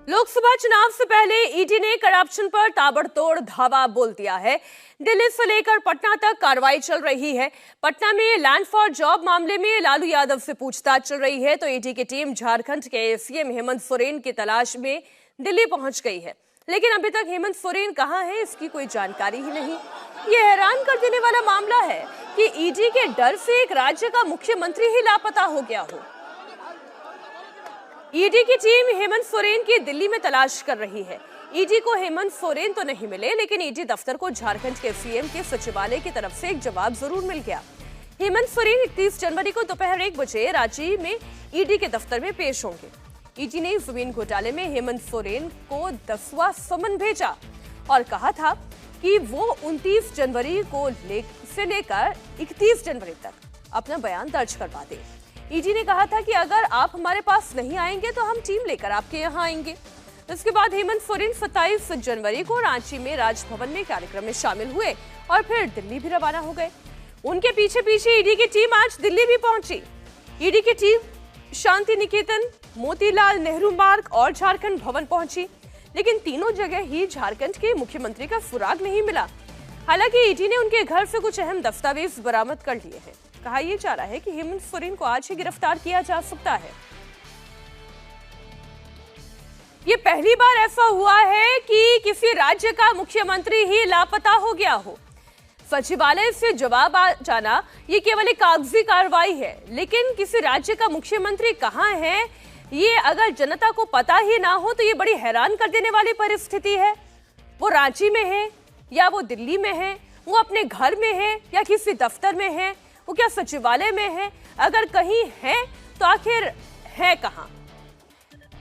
लोकसभा चुनाव से पहले ईडी ने करप्शन पर ताबड़तोड़ धावा बोल दिया है। दिल्ली से लेकर पटना तक कार्रवाई चल रही है। पटना में लैंड फॉर जॉब मामले में लालू यादव से पूछताछ चल रही है, तो ईडी की टीम झारखंड के सीएम हेमंत सोरेन की तलाश में दिल्ली पहुंच गई है। लेकिन अभी तक हेमंत सोरेन कहां है, इसकी कोई जानकारी ही नहीं। ये हैरान कर देने वाला मामला है कि ईडी के डर से एक राज्य का मुख्यमंत्री ही लापता हो गया हो। ईडी की टीम हेमंत सोरेन की दिल्ली में तलाश कर रही है। ईडी को हेमंत सोरेन तो नहीं मिले, लेकिन ईडी दफ्तर को झारखंड के सीएम के सचिवालय की तरफ से एक जवाब जरूर मिल गया। हेमंत सोरेन 31 जनवरी को दोपहर 1 बजे रांची में ईडी के दफ्तर में पेश होंगे। ईडी ने जमीन घोटाले में हेमंत सोरेन को 10वां समन भेजा और कहा था कि वो 29 जनवरी को लेकर 31 जनवरी तक अपना बयान दर्ज करवा दे। ईडी ने कहा था कि अगर आप हमारे पास नहीं आएंगे तो हम टीम लेकर आपके यहाँ आएंगे। इसके बाद हेमंत सोरेन 27 जनवरी को रांची में राजभवन में कार्यक्रम में शामिल हुए और फिर दिल्ली भी रवाना हो गए। उनके पीछे पीछे ईडी की टीम आज दिल्ली भी पहुंची। ईडी की टीम शांति निकेतन, मोतीलाल नेहरू मार्ग और झारखंड भवन पहुंची, लेकिन तीनों जगह ही झारखंड के मुख्यमंत्री का सुराग नहीं मिला। हालांकि ईडी ने उनके घर से कुछ अहम दस्तावेज बरामद कर लिए हैं। कहा यह जा रहा है कि हेमंत सोरेन को आज ही गिरफ्तार किया जा सकता है। ये पहली बार ऐसा हुआ है कि किसी राज्य का मुख्यमंत्री ही लापता हो गया हो। सचिवालय से जवाब आ जाना ये केवल एक कागजी कार्रवाई है, लेकिन किसी राज्य का मुख्यमंत्री कहां है, ये अगर जनता को पता ही ना हो तो ये बड़ी हैरान कर देने वाली परिस्थिति है। वो रांची में है या वो दिल्ली में है, वो अपने घर में है या किसी दफ्तर में है, वो क्या सचिवालय में है? अगर कहीं है तो आखिर है कहां?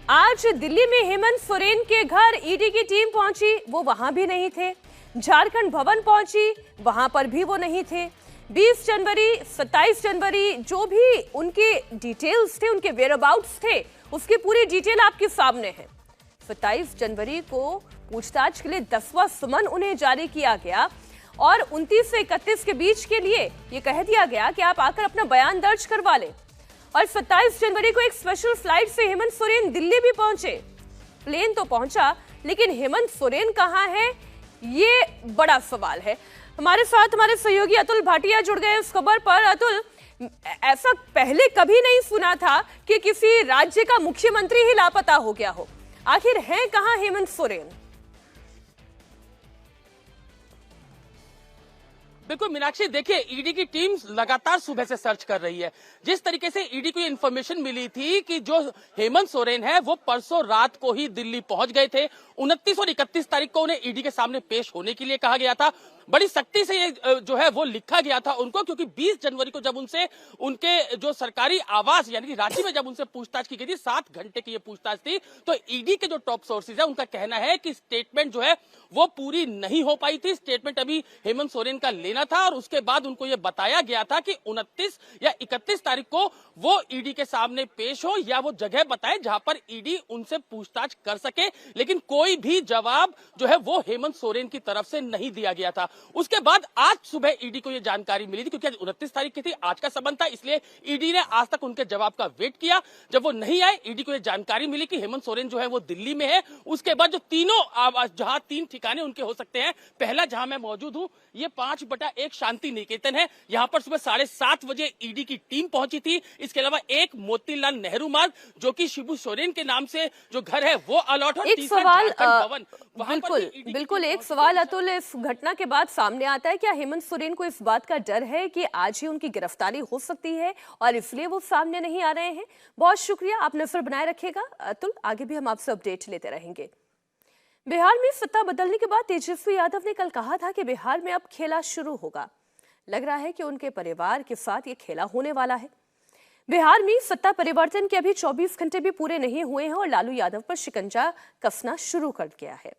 आज दिल्ली में हेमंत सोरेन के घर ईडी की टीम पहुंची, वो वहां भी नहीं थे। झारखंड भवन पहुंची, वहां पर भी वो नहीं थे। 20 जनवरी, 27 जनवरी जो भी उनके डिटेल्स थे, उनके वेयरअबाउट्स थे, उसकी पूरी डिटेल आपके सामने है। 27 जनवरी को पूछताछ के लिए 10वां समन उन्हें जारी किया गया और 29 से 31 के बीच के लिए यह कह दिया गया कि आप आकर अपना बयान दर्ज करवा लें। और 27 जनवरी को एक स्पेशल फ्लाइट से हेमंत सोरेन दिल्ली भी पहुंचे। प्लेन तो पहुंचा, लेकिन हेमंत सोरेन कहां है, ये बड़ा सवाल है। हमारे साथ हमारे सहयोगी अतुल भाटिया जुड़ गए इस खबर पर। अतुल, ऐसा पहले कभी नहीं सुना था कि किसी राज्य का मुख्यमंत्री ही लापता हो गया हो। आखिर है कहां हेमंत सोरेन? बिल्कुल मीनाक्षी, देखिए ईडी की टीम लगातार सुबह से सर्च कर रही है। जिस तरीके से ईडी को इन्फॉर्मेशन मिली थी कि जो हेमंत सोरेन है वो परसों रात को ही दिल्ली पहुंच गए थे। 29 और 31 तारीख को उन्हें ईडी के सामने पेश होने के लिए कहा गया था। बड़ी सख्ती से ये जो है वो लिखा गया था उनको, क्योंकि 20 जनवरी को जब उनसे उनके जो सरकारी आवास यानी कि रांची में जब उनसे पूछताछ की गई थी, 7 घंटे की ये पूछताछ थी, तो ईडी के जो टॉप सोर्सेज है उनका कहना है कि स्टेटमेंट जो है वो पूरी नहीं हो पाई थी। स्टेटमेंट अभी हेमंत सोरेन का लेना था और उसके बाद उनको ये बताया गया था कि 29 या 31 तारीख को वो ईडी के सामने पेश हो या वो जगह बताए जहां पर ईडी उनसे पूछताछ कर सके, लेकिन कोई भी जवाब जो है वो हेमंत सोरेन की तरफ से नहीं दिया गया था। उसके बाद आज सुबह ईडी को यह जानकारी मिली थी, क्योंकि आज 29 तारीख की थी, आज का संबंध था, इसलिए ईडी ने आज तक उनके जवाब का वेट किया। जब वो नहीं आए, ईडी को यह जानकारी मिली कि हेमंत सोरेन जो है वो दिल्ली में है। उसके बाद जो तीनों जहां 3 ठिकाने उनके हो सकते हैं, पहला जहां मैं मौजूद हूं ये 5/1 शांति निकेतन है। यहां पर सुबह 7:30 बजे ईडी की टीम पहुंची थी। इसके अलावा एक मोतीलाल नेहरू मार्ग जो कि शिबू सोरेन के नाम से जो घर है वो अलॉट, और एक सवाल भवन। बिल्कुल एक सवाल अतुल इस घटना के बाद सामने आता है, क्या हेमंत सोरेन को इस बात का डर है कि आज ही उनकी गिरफ्तारी हो सकती है और इसलिए वो सामने नहीं आ रहे हैं? बहुत शुक्रिया, आप नजर बनाए रखिएगा अतुल, आगे भी हम आपसे अपडेट लेते रहेंगे। बिहार में सत्ता बदलने के बाद तेजस्वी यादव ने कल कहा था कि बिहार में अब खेला शुरू होगा। लग रहा है कि उनके परिवार के साथ ये खेला होने वाला है। बिहार में सत्ता परिवर्तन के अभी 24 घंटे भी पूरे नहीं हुए हैं और लालू यादव पर शिकंजा कसना शुरू कर दिया है।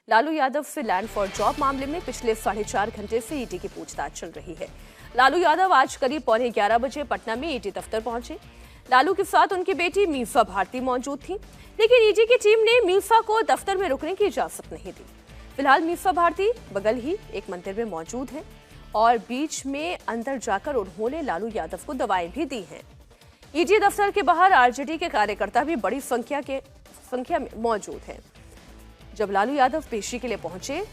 लालू यादव से लैंड फॉर जॉब मामले में पिछले 4.5 घंटे से ईडी की पूछताछ चल रही है। लालू यादव आज करीब 11:15 बजे पटना में ईडी दफ्तर पहुंचे। लालू के साथ उनकी बेटी मीसा भारती मौजूद थी, लेकिन ईडी की टीम ने मीसा को दफ्तर में रुकने की इजाजत नहीं दी। फिलहाल मीसा भारती बगल ही एक मंदिर में मौजूद है और बीच में अंदर जाकर उन्होंने लालू यादव को दवाएं भी दी हैं। ईडी दफ्तर के बाहर आरजेडी के कार्यकर्ता भी बड़ी संख्या संख्या में मौजूद हैं। जब लालू यादव पेशी के लिए पहुंचे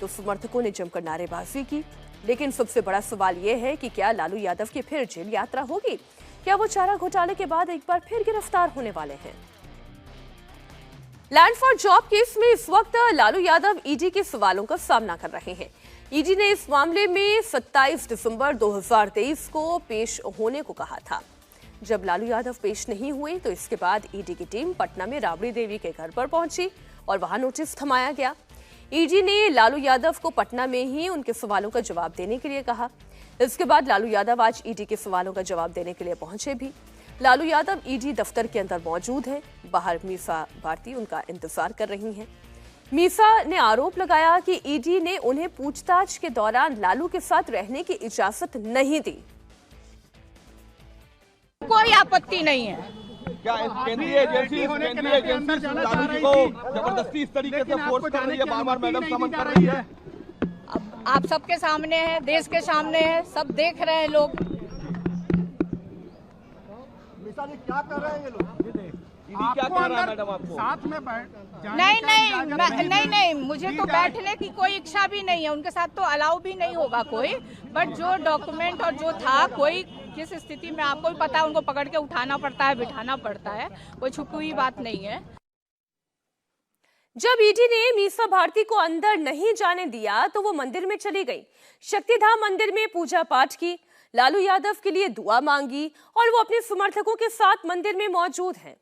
तो समर्थकों ने जमकर नारेबाजी की, लेकिन सबसे बड़ा सवाल यह है कि क्या लालू यादव की फिर जेल यात्रा होगी? क्या वो चारा घोटाले के बाद एक बार फिर गिरफ्तार होने वाले हैं? लैंड फॉर जॉब केस में इस वक्त लालू यादव ईडी के सवालों का सामना कर रहे हैं। ईडी ने इस मामले में 27 दिसंबर 2023 को पेश होने को कहा था। जब लालू यादव पेश नहीं हुए तो इसके बाद ईडी की टीम पटना में राबड़ी देवी के घर पर पहुंची और वहां नोटिस थमाया गया। ईडी ने लालू यादव को पटना में ही उनके सवालों का जवाब देने के लिए कहा। इसके बाद लालू यादव आज ईडी के सवालों का जवाब देने के लिए पहुंचे भी। लालू यादव ईडी दफ्तर के अंदर मौजूद हैं। बाहर मीसा भारती उनका इंतजार कर रही हैं। मीसा ने आरोप लगाया कि ईडी ने उन्हें पूछताछ के दौरान लालू के साथ रहने की इजाजत नहीं दी। कोई आपत्ति नहीं है। क्या केंद्रीय एजेंसी लालू जी को जबरदस्ती इस तरीके से फोर्स कर रही है, बार-बार मैडम समन कर रही है? अब आप सबके सामने है, देश के सामने है, सब देख रहे हैं लोग। क्या कर रहे हैं ये लोग? ईडी क्या कर रहा है मैडम आपको? साथ में नहीं, मुझे तो बैठने की कोई इच्छा भी नहीं है। उनके साथ तो अलाउ भी नहीं होगा कोई। बट जो डॉक्यूमेंट और जो था, कोई किस स्थिति में आपको भी पता है, उनको पकड़ के उठाना पड़ता है, बिठाना पड़ता है, कोई छुपी हुई बात नहीं है। जब ईडी ने मीसा भारती को अंदर नहीं जाने दिया तो वो मंदिर में चली गई। शक्तिधाम मंदिर में पूजा पाठ की, लालू यादव के लिए दुआ मांगी और वो अपने समर्थकों के साथ मंदिर में मौजूद हैं।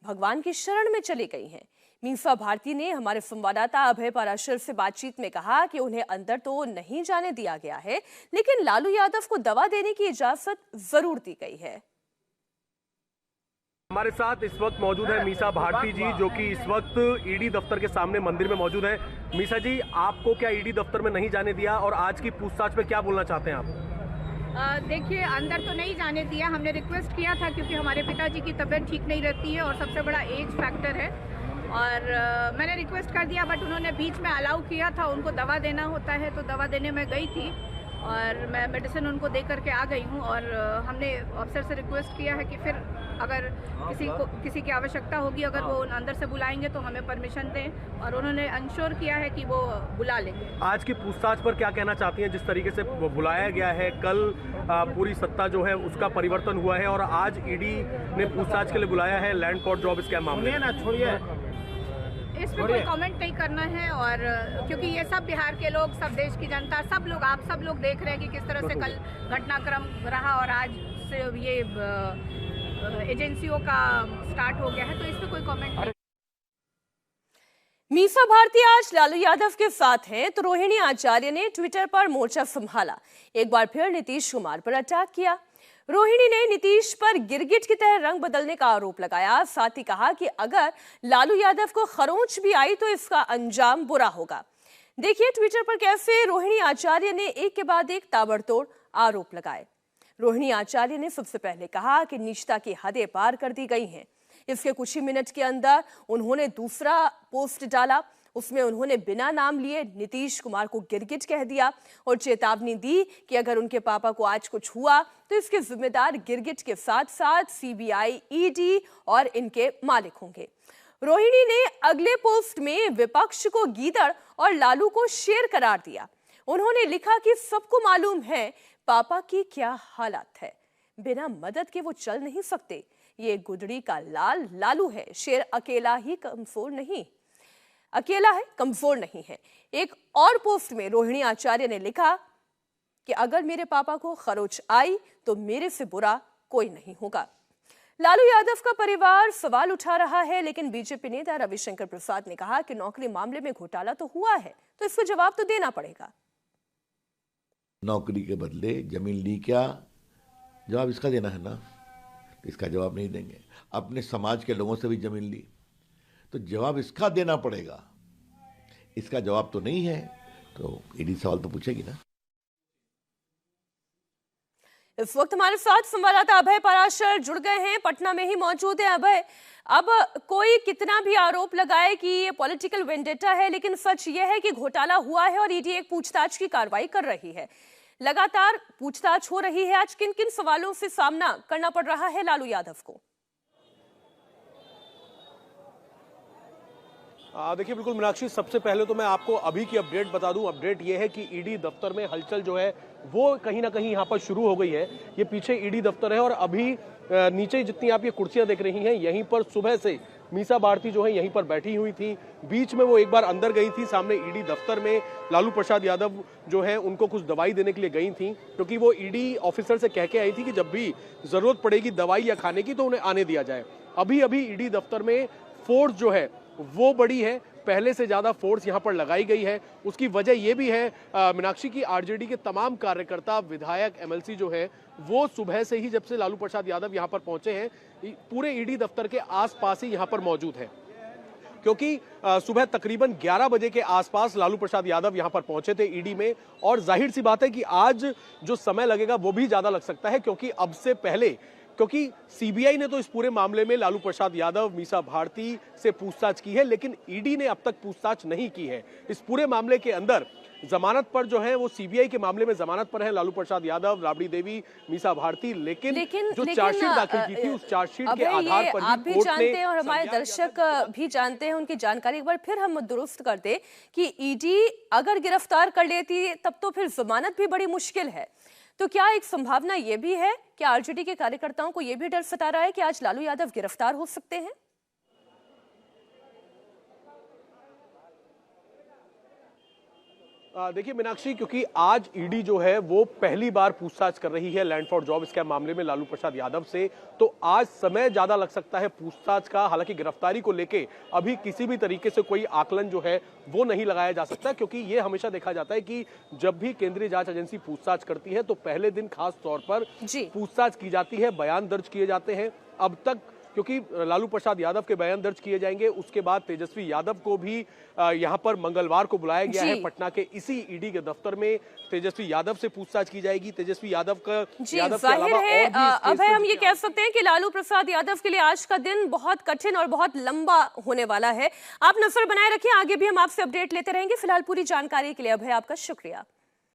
भगवान की शरण में चली गई हैं। मीसा भारती ने हमारे संवाददाता अभय पाराशर से बातचीत में कहा कि उन्हें अंदर तो नहीं जाने दिया गया है, लेकिन लालू यादव को दवा देने की इजाजत जरूर दी गई है। हमारे साथ इस वक्त मौजूद है मीसा भारती जी, जो कि इस वक्त ईडी दफ्तर के सामने मंदिर में मौजूद है। मीसा जी, आपको क्या ईडी दफ्तर में नहीं जाने दिया और आज की पूछताछ में क्या बोलना चाहते हैं आप? देखिए, अंदर तो नहीं जाने दिया। हमने रिक्वेस्ट किया था क्योंकि हमारे पिताजी की तबीयत ठीक नहीं रहती है और सबसे बड़ा एज फैक्टर है। और मैंने रिक्वेस्ट कर दिया, बट उन्होंने बीच में अलाउ किया था। उनको दवा देना होता है तो दवा देने में गई थी और मैं मेडिसिन उनको दे करके आ गई हूँ। और हमने अफसर से रिक्वेस्ट किया है कि फिर अगर किसी की आवश्यकता होगी, अगर वो अंदर से बुलाएंगे तो हमें परमिशन दें। और उन्होंने इंश्योर किया है कि वो बुला लेंगे। आज की पूछताछ पर क्या कहना चाहती हैं? जिस तरीके से बुलाया गया है, कल पूरी सत्ता जो है उसका परिवर्तन हुआ है और आज ईडी ने पूछताछ के लिए बुलाया है लैंड कॉर्ट जॉब स्कैम मामले में। छोड़िए, इसमें कोई कमेंट नहीं करना है। और क्योंकि ये सब बिहार के लोग, सब देश की जनता, सब लोग, आप सब लोग देख रहे हैं कि किस तरह से कल घटनाक्रम रहा और आज से ये एजेंसियों का स्टार्ट हो गया है, तो इसमें कोई कमेंट नहीं। मीसा भारती आज लालू यादव के साथ हैं तो रोहिणी आचार्य ने ट्विटर पर मोर्चा संभाला। एक बार फिर नीतीश कुमार पर अटैक किया। रोहिणी ने नीतीश पर गिरगिट की तरह रंग बदलने का आरोप लगाया। साथ ही कहा कि अगर लालू यादव को खरोंच भी आई तो इसका अंजाम बुरा होगा। देखिए ट्विटर पर कैसे रोहिणी आचार्य ने एक के बाद एक ताबड़तोड़ आरोप लगाए। रोहिणी आचार्य ने सबसे पहले कहा कि निजता की हदें पार कर दी गई हैं। इसके कुछ ही मिनट के अंदर उन्होंने दूसरा पोस्ट डाला। उसमें उन्होंने बिना नाम लिए नीतीश कुमार को गिरगिट कह दिया और चेतावनी दी कि अगर उनके पापा को आज कुछ हुआ तो इसके जिम्मेदार गिरगिट के साथ साथ सीबीआई, ईडी और इनके मालिक होंगे। रोहिणी ने अगले पोस्ट में विपक्ष को गीदड़ और लालू को शेर करार दिया। उन्होंने लिखा कि सबको मालूम है पापा की क्या हालत है, बिना मदद के वो चल नहीं सकते। ये गुदड़ी का लाल लालू है, शेर अकेला ही कमजोर नहीं, अकेला है कमजोर नहीं है। एक और पोस्ट में रोहिणी आचार्य ने लिखा कि अगर मेरे पापा को खरोच आई तो मेरे से बुरा कोई नहीं होगा। लालू यादव का परिवार सवाल उठा रहा है, लेकिन बीजेपी नेता रविशंकर प्रसाद ने कहा कि नौकरी मामले में घोटाला तो हुआ है तो इसका जवाब तो देना पड़ेगा। नौकरी के बदले जमीन ली, क्या जवाब इसका देना है ना, इसका जवाब नहीं देंगे। अपने समाज के लोगों से भी जमीन ली तो जवाब इसका देना पड़ेगा। इसका जवाब तो नहीं है तो ईडी सवाल तो पूछेगी ना। इस वक्त हमारे साथ संवाददाता अभय पराशर जुड़ गए हैं, पटना में ही मौजूद है। अभय, अब कोई कितना भी आरोप लगाए कि ये पॉलिटिकल वेंडेटा है, लेकिन सच ये है कि घोटाला हुआ है और ईडी एक पूछताछ की कार्रवाई कर रही है। लगातार पूछताछ हो रही है। आज किन किन सवालों से सामना करना पड़ रहा है लालू यादव को? देखिए बिल्कुल मीनाक्षी, सबसे पहले तो मैं आपको अभी की अपडेट बता दूं। अपडेट ये है कि ईडी दफ्तर में हलचल जो है वो कहीं ना कहीं यहाँ पर शुरू हो गई है। ये पीछे ईडी दफ्तर है और अभी नीचे जितनी आप ये कुर्सियां देख रही हैं, यहीं पर सुबह से मीसा भारती जो है यहीं पर बैठी हुई थी। बीच में वो एक बार अंदर गई थी, सामने ईडी दफ्तर में लालू प्रसाद यादव जो है उनको कुछ दवाई देने के लिए गई थी, क्योंकि वो ईडी ऑफिसर से कह के आई थी कि जब भी जरूरत पड़ेगी दवाई या खाने की तो उन्हें आने दिया जाए। अभी अभी ईडी दफ्तर में फोर्स जो है वो बड़ी है, पहले से ज्यादा फोर्स यहां पर लगाई गई है। उसकी वजह यह भी है मीनाक्षी की आरजेडी के तमाम कार्यकर्ता, विधायक, एमएलसी जो है वो सुबह से ही, जब से लालू प्रसाद यादव यहां पर पहुंचे हैं, पूरे ईडी दफ्तर के आसपास ही यहां पर मौजूद है, क्योंकि सुबह तकरीबन 11 बजे के आसपास लालू प्रसाद यादव यहां पर पहुंचे थे ईडी में। और जाहिर सी बात है कि आज जो समय लगेगा वो भी ज्यादा लग सकता है, क्योंकि अब से पहले, क्योंकि सीबीआई ने तो इस पूरे मामले में लालू प्रसाद यादव, मीसा भारती से पूछताछ की है, लेकिन ईडी ने अब तक पूछताछ नहीं की है। इस पूरे मामले के अंदर जमानत पर जो है वो सीबीआई के मामले में जमानत पर है लालू प्रसाद यादव, राबड़ी देवी, मीसा भारती, लेकिन जो चार्जशीट दाखिल की थी उस चार्जशीट के आधार पर आप भी जानते हैं और हमारे दर्शक भी जानते हैं, उनकी जानकारी एक बार फिर हम दुरुस्त कर दें कि ईडी अगर गिरफ्तार कर लेती तब तो फिर जमानत भी बड़ी मुश्किल है। तो क्या एक संभावना यह भी है कि आरजेडी के कार्यकर्ताओं को यह भी डर सता रहा है कि आज लालू यादव गिरफ्तार हो सकते हैं? देखिए मीनाक्षी, क्योंकि आज ईडी जो है वो पहली बार पूछताछ कर रही है लैंड फॉर जॉब स्कैम मामले में लालू प्रसाद यादव से, तो आज समय ज्यादा लग सकता है पूछताछ का। हालांकि गिरफ्तारी को लेके अभी किसी भी तरीके से कोई आकलन जो है वो नहीं लगाया जा सकता, क्योंकि ये हमेशा देखा जाता है कि जब भी केंद्रीय जांच एजेंसी पूछताछ करती है तो पहले दिन खास तौर पर पूछताछ की जाती है, बयान दर्ज किए जाते हैं। अब तक क्योंकि लालू प्रसाद यादव के बयान दर्ज किए जाएंगे, उसके बाद तेजस्वी यादव को भी यहां पर मंगलवार को बुलाया गया है पटना के इसी ईडी के दफ्तर में। तेजस्वी यादव से पूछताछ की जाएगी। तेजस्वी यादव के अलावा अब हम ये कह सकते हैं कि लालू प्रसाद यादव के लिए आज का दिन बहुत कठिन और बहुत लंबा होने वाला है। आप नजर बनाए रखिए, आगे भी हम आपसे अपडेट लेते रहेंगे। फिलहाल पूरी जानकारी के लिए अभय आपका शुक्रिया।